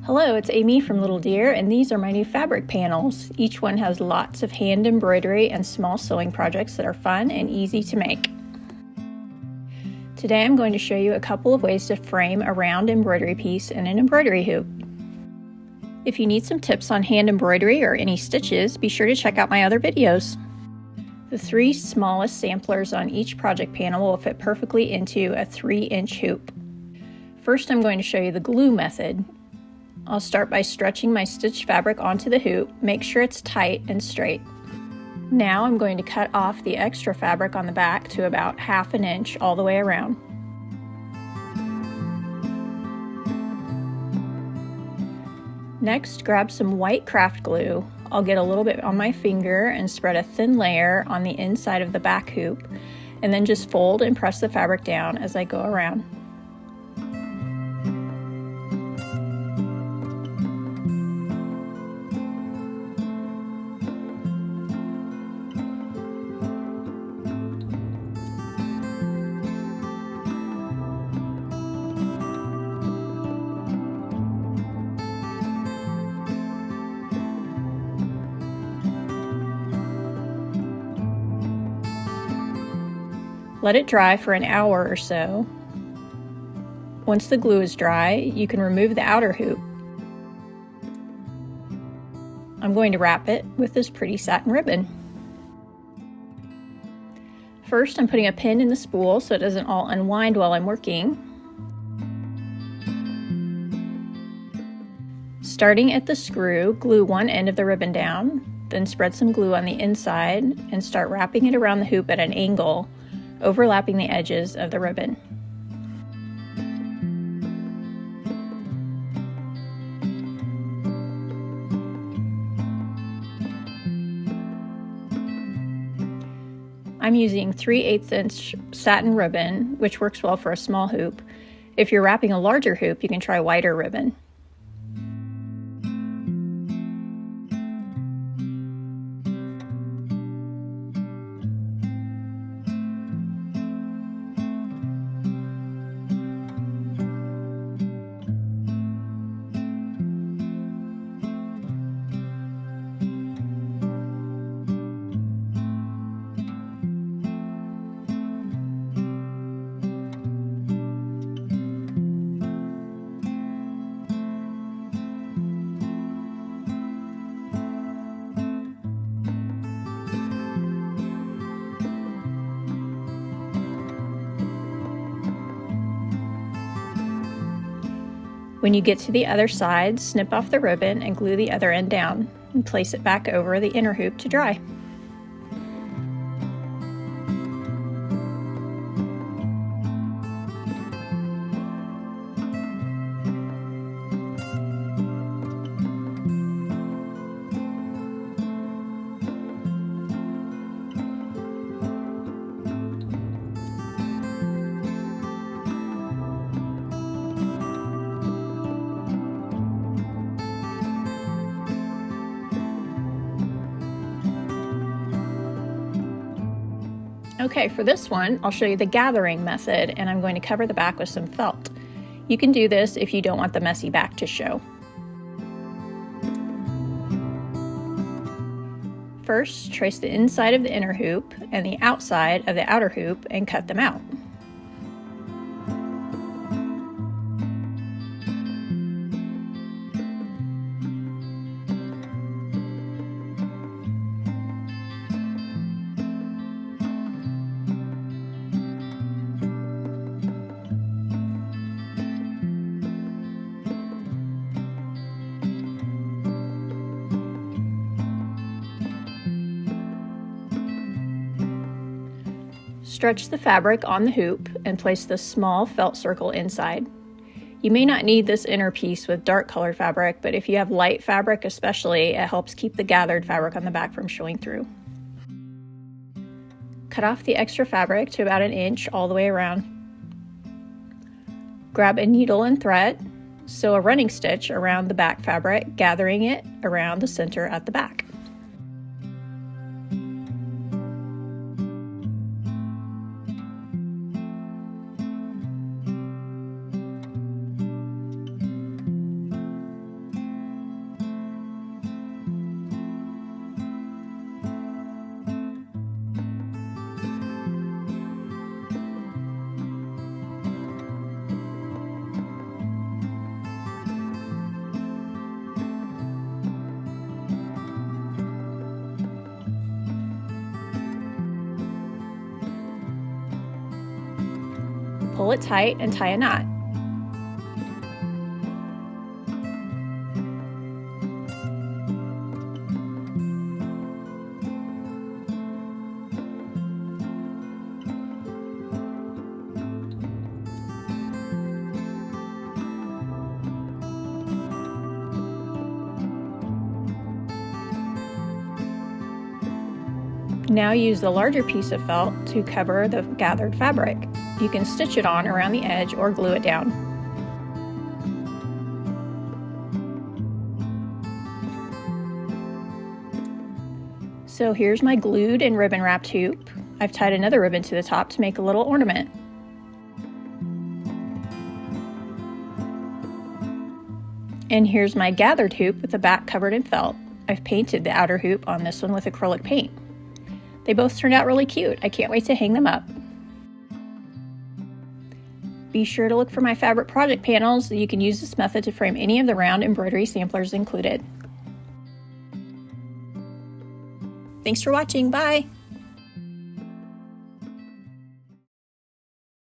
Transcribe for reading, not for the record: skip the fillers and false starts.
Hello, it's Amy from Little Deer, and these are my new fabric panels. Each one has lots of hand embroidery and small sewing projects that are fun and easy to make. Today I'm going to show you a couple of ways to frame a round embroidery piece in an embroidery hoop. If you need some tips on hand embroidery or any stitches, be sure to check out my other videos. The three smallest samplers on each project panel will fit perfectly into a 3-inch hoop. First, I'm going to show you the glue method. I'll start by stretching my stitched fabric onto the hoop. Make sure it's tight and straight. Now I'm going to cut off the extra fabric on the back to about 1/2 inch all the way around. Next, grab some white craft glue. I'll get a little bit on my finger and spread a thin layer on the inside of the back hoop, and then just fold and press the fabric down as I go around. Let it dry for an hour or so. Once the glue is dry, you can remove the outer hoop. I'm going to wrap it with this pretty satin ribbon. First, I'm putting a pin in the spool so it doesn't all unwind while I'm working. Starting at the screw, glue one end of the ribbon down, then spread some glue on the inside and start wrapping it around the hoop at an angle, overlapping the edges of the ribbon. I'm using 3/8 inch satin ribbon, which works well for a small hoop. If you're wrapping a larger hoop, you can try wider ribbon. When you get to the other side, snip off the ribbon and glue the other end down, and place it back over the inner hoop to dry. Okay, for this one, I'll show you the gathering method, and I'm going to cover the back with some felt. You can do this if you don't want the messy back to show. First, trace the inside of the inner hoop and the outside of the outer hoop and cut them out. Stretch the fabric on the hoop and place the small felt circle inside. You may not need this inner piece with dark colored fabric, but if you have light fabric especially, it helps keep the gathered fabric on the back from showing through. Cut off the extra fabric to about 1 inch all the way around. Grab a needle and thread, sew a running stitch around the back fabric, gathering it around the center at the back. pull it tight and tie a knot. Now use the larger piece of felt to cover the gathered fabric. You can stitch it on around the edge or glue it down. So here's my glued and ribbon wrapped hoop. I've tied another ribbon to the top to make a little ornament. And here's my gathered hoop with the back covered in felt. I've painted the outer hoop on this one with acrylic paint. They both turned out really cute. I can't wait to hang them up. Be sure to look for my fabric project panels. You can use this method to frame any of the round embroidery samplers included. Thanks for watching. Bye!